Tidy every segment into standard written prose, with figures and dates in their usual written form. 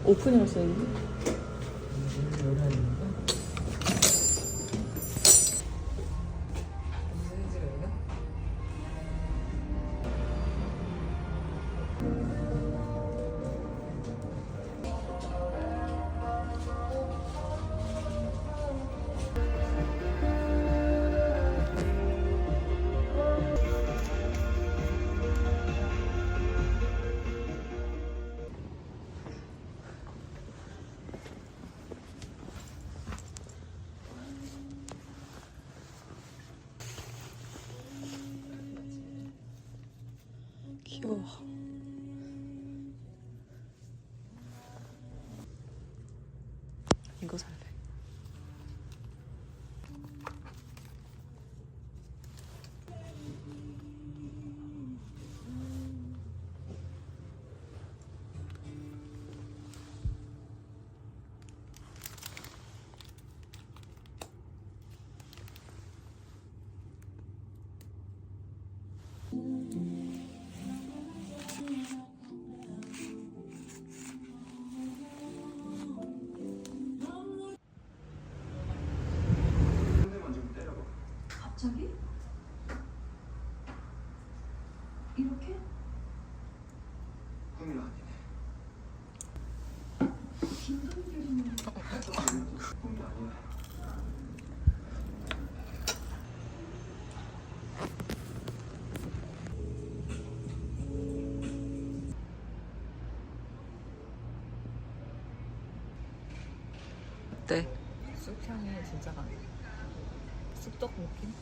오픈을 할 수 있는데? 열어야 되는 거야? 귀여워. 이거 살래. 갑자기? 이렇게? 꿈이 아니네. 김동률이는 꿈이 아니야. 어때? 쑥향이 진짜 강해. 쑥떡 느낌?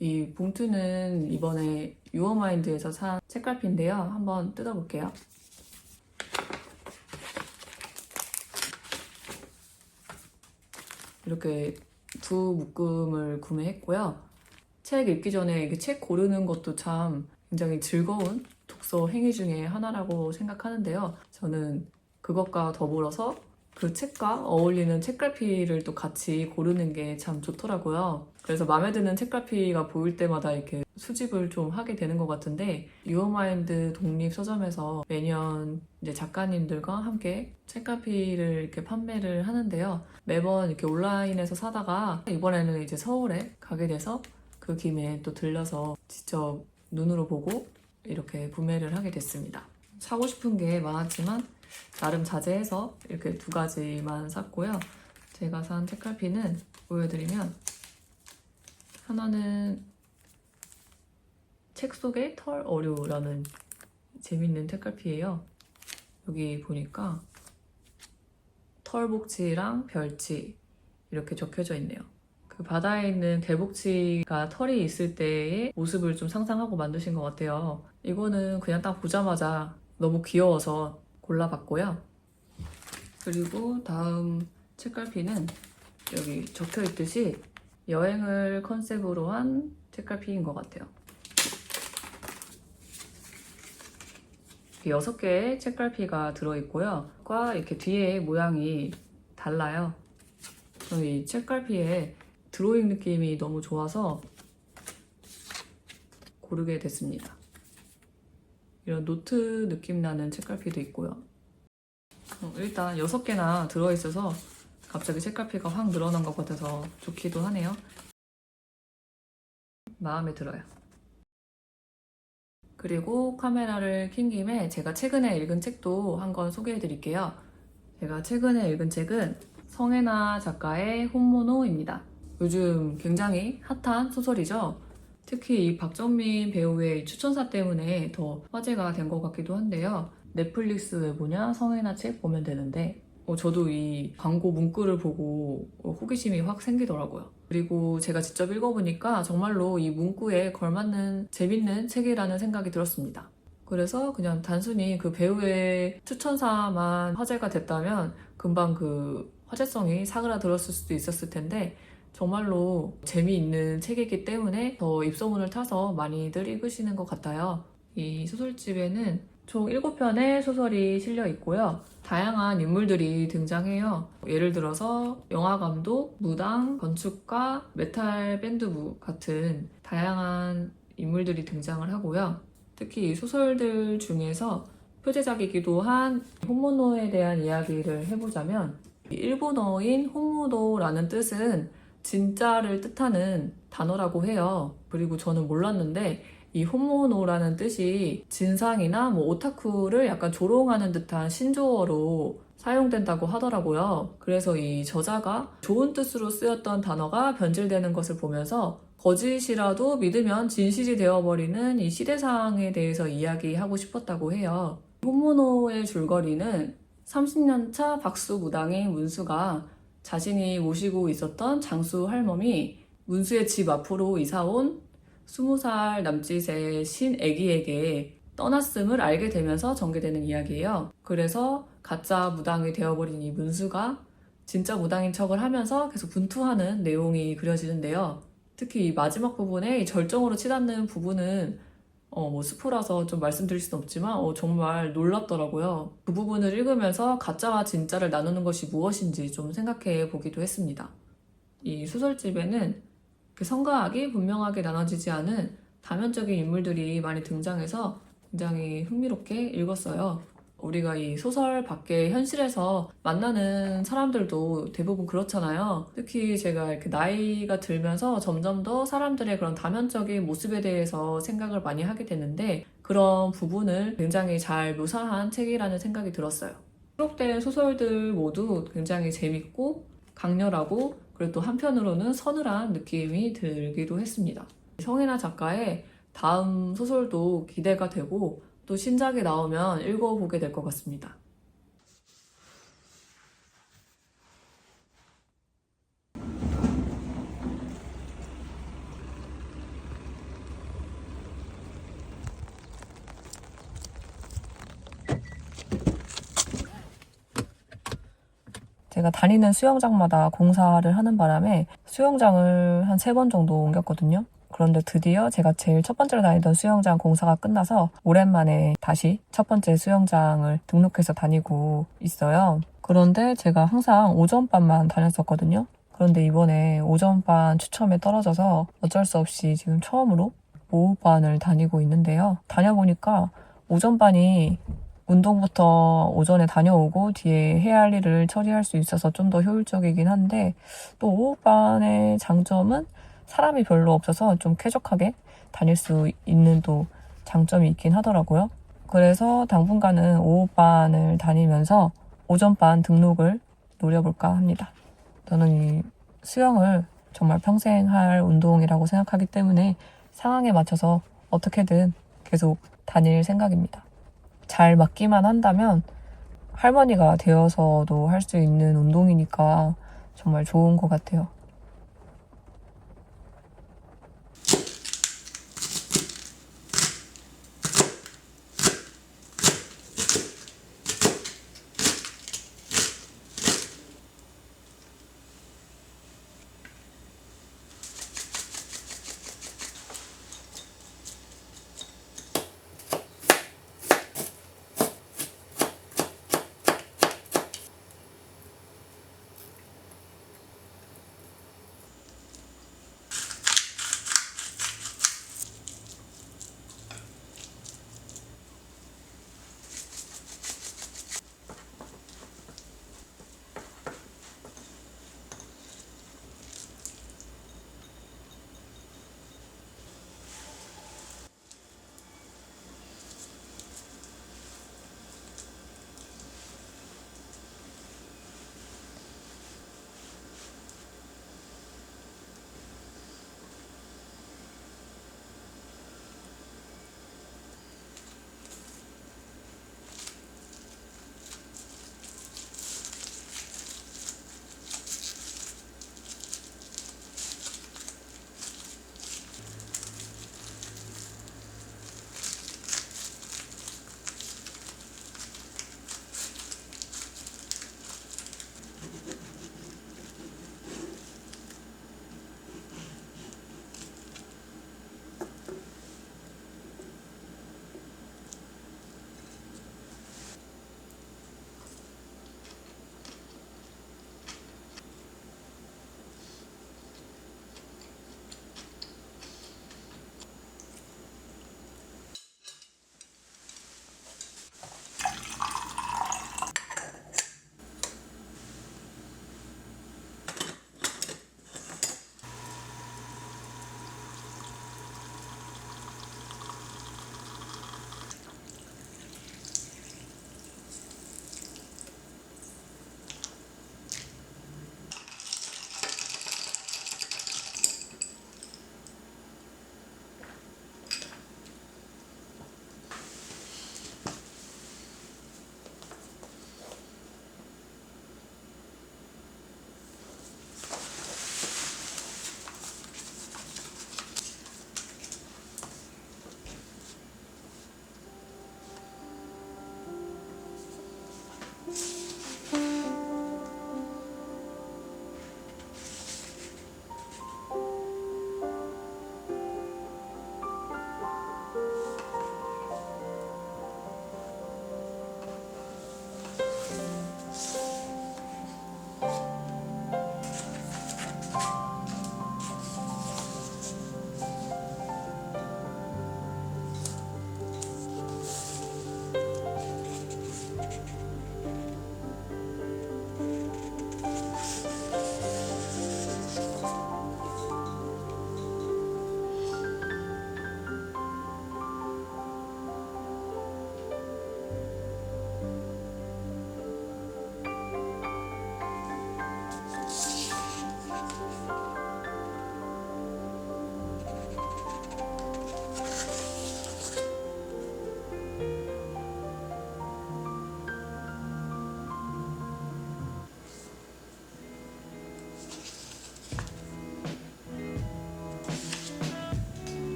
이 봉투는 이번에 유어마인드에서 산 책갈피인데요. 한번 뜯어볼게요. 이렇게 두 묶음을 구매했고요. 책 읽기 전에 이렇게 책 고르는 것도 참 굉장히 즐거운 독서 행위 중에 하나라고 생각하는데요. 저는 그것과 더불어서 그 책과 어울리는 책갈피를 또 같이 고르는 게 참 좋더라고요. 그래서 마음에 드는 책갈피가 보일 때마다 이렇게 수집을 좀 하게 되는 것 같은데, 유어마인드 독립서점에서 매년 이제 작가님들과 함께 책갈피를 이렇게 판매를 하는데요. 매번 이렇게 온라인에서 사다가 이번에는 이제 서울에 가게 돼서 그 김에 또 들려서 직접 눈으로 보고 이렇게 구매를 하게 됐습니다. 사고 싶은 게 많았지만 나름 자제해서 이렇게 두 가지만 샀고요. 제가 산 책갈피는 보여드리면, 하나는 책 속의 털 어류라는 재밌는 책갈피예요. 여기 보니까 털복치랑 별치 이렇게 적혀져 있네요. 그 바다에 있는 개복치가 털이 있을 때의 모습을 좀 상상하고 만드신 것 같아요. 이거는 그냥 딱 보자마자 너무 귀여워서 골라봤고요. 그리고 다음 책갈피는 여기 적혀있듯이 여행을 컨셉으로 한 책갈피인 것 같아요. 6개의 책갈피가 들어있고요. 과 이렇게 뒤에 모양이 달라요. 저는 이 책갈피에 드로잉 느낌이 너무 좋아서 고르게 됐습니다. 이런 노트 느낌 나는 책갈피도 있고요. 일단 6개나 들어있어서 갑자기 책갈피가 확 늘어난 것 같아서 좋기도 하네요. 마음에 들어요. 그리고 카메라를 킨 김에 제가 최근에 읽은 책도 한 권 소개해 드릴게요. 제가 최근에 읽은 책은 성애나 작가의 혼모노입니다. 요즘 굉장히 핫한 소설이죠. 특히 이 박정민 배우의 이 추천사 때문에 더 화제가 된 것 같기도 한데요. 넷플릭스 왜 보냐? 성애나 책 보면 되는데 저도 이 광고 문구를 보고 호기심이 확 생기더라고요. 그리고 제가 직접 읽어보니까 정말로 이 문구에 걸맞는 재밌는 책이라는 생각이 들었습니다. 그래서 그냥 단순히 그 배우의 추천사만 화제가 됐다면 금방 그 화제성이 사그라들었을 수도 있었을 텐데 정말로 재미있는 책이기 때문에 더 입소문을 타서 많이들 읽으시는 것 같아요. 이 소설집에는 총 7편의 소설이 실려 있고요. 다양한 인물들이 등장해요. 예를 들어서 영화감독, 무당, 건축가, 메탈 밴드부 같은 다양한 인물들이 등장을 하고요. 특히 이 소설들 중에서 표제작이기도 한 혼모노에 대한 이야기를 해보자면 일본어인 혼무도라는 뜻은 진짜를 뜻하는 단어라고 해요. 그리고 저는 몰랐는데 이 혼모노라는 뜻이 진상이나 오타쿠를 약간 조롱하는 듯한 신조어로 사용된다고 하더라고요. 그래서 이 저자가 좋은 뜻으로 쓰였던 단어가 변질되는 것을 보면서 거짓이라도 믿으면 진실이 되어버리는 이 시대상에 대해서 이야기하고 싶었다고 해요. 혼모노의 줄거리는 30년차 박수 무당인 문수가 자신이 모시고 있었던 장수 할멈이 문수의 집 앞으로 이사온 20살 남짓의 신애기에게 떠났음을 알게 되면서 전개되는 이야기예요. 그래서 가짜 무당이 되어버린 이 문수가 진짜 무당인 척을 하면서 계속 분투하는 내용이 그려지는데요. 특히 이 마지막 부분에 이 절정으로 치닫는 부분은 스포라서 좀 말씀드릴 수는 없지만 정말 놀랍더라고요. 그 부분을 읽으면서 가짜와 진짜를 나누는 것이 무엇인지 좀 생각해 보기도 했습니다. 이 소설집에는 그 성과학이 분명하게 나눠지지 않은 다면적인 인물들이 많이 등장해서 굉장히 흥미롭게 읽었어요. 우리가 이 소설 밖의 현실에서 만나는 사람들도 대부분 그렇잖아요. 특히 제가 이렇게 나이가 들면서 점점 더 사람들의 그런 다면적인 모습에 대해서 생각을 많이 하게 되는데 그런 부분을 굉장히 잘 묘사한 책이라는 생각이 들었어요. 수록된 소설들 모두 굉장히 재밌고 강렬하고 그리고 또 한편으로는 서늘한 느낌이 들기도 했습니다. 성혜나 작가의 다음 소설도 기대가 되고 또 신작이 나오면 읽어보게 될 것 같습니다. 제가 다니는 수영장마다 공사를 하는 바람에 수영장을 한 3번 정도 옮겼거든요. 그런데 드디어 제가 제일 첫 번째로 다니던 수영장 공사가 끝나서 오랜만에 다시 첫 번째 수영장을 등록해서 다니고 있어요. 그런데 제가 항상 오전반만 다녔었거든요. 그런데 이번에 오전반 추첨에 떨어져서 어쩔 수 없이 지금 처음으로 오후반을 다니고 있는데요. 다녀보니까 오전반이 운동부터 오전에 다녀오고 뒤에 해야 할 일을 처리할 수 있어서 좀 더 효율적이긴 한데 또 오후반의 장점은 사람이 별로 없어서 좀 쾌적하게 다닐 수 있는 또 장점이 있긴 하더라고요. 그래서 당분간은 오후반을 다니면서 오전반 등록을 노려볼까 합니다. 저는 이 수영을 정말 평생 할 운동이라고 생각하기 때문에 상황에 맞춰서 어떻게든 계속 다닐 생각입니다. 잘 맞기만 한다면 할머니가 되어서도 할 수 있는 운동이니까 정말 좋은 것 같아요.